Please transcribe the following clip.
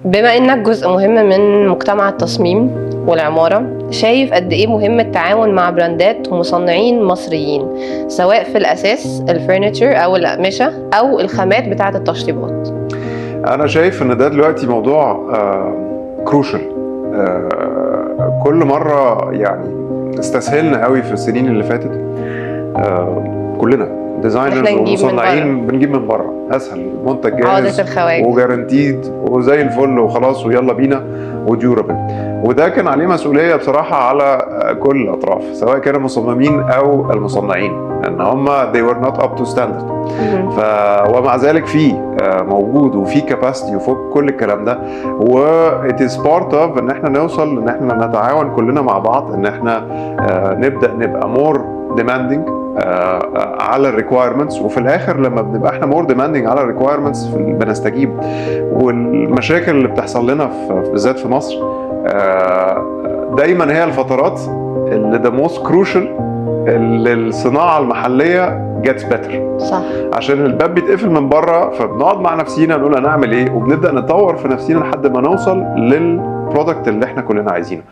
بما انك جزء مهم من مجتمع التصميم والعمارة، شايف قد ايه مهم التعاون مع براندات ومصنعين مصريين، سواء في الاساس الفurniture او الاقمشة او الخامات بتاعة التشطيبات؟ انا شايف ان ده دلوقتي موضوع كروشال. كل مره يعني استسهلنا قوي في السنين اللي فاتت. كلنا ديزاينرز إحنا نجيب من ومصنعين بنجيب من بره، اسهل منتج عقدة جاهز الخواجة. وجارانتيد وزي الفل وخلاص ويلا بينا وديورابل. وده كان عليه مسؤوليه بصراحه على كل الاطراف، سواء كانوا المصممين او المصنعين، ان هم they were not up to standard. ومع ذلك في موجود وفي كاباسيتي وفوق كل الكلام ده، و it is part of ان احنا نوصل ان احنا نتعاون كلنا مع بعض، ان احنا نبدا نبقى مور demanding على الريكوايرمنتس. وفي الاخر لما بنبقى احنا مور ديماندنج على الريكوايرمنتس بنستجيب. والمشاكل اللي بتحصل لنا بالذات في مصر دايما هي الفترات اللي ده موست كروشال، اللي الصناعه المحليه جيتس بيتر. صح. عشان الباب بيتقفل من بره، فبنقعد مع نفسينا نقول هنعمل ايه، وبنبدا نطور في نفسينا لحد ما نوصل للبرودكت اللي احنا كلنا عايزينه.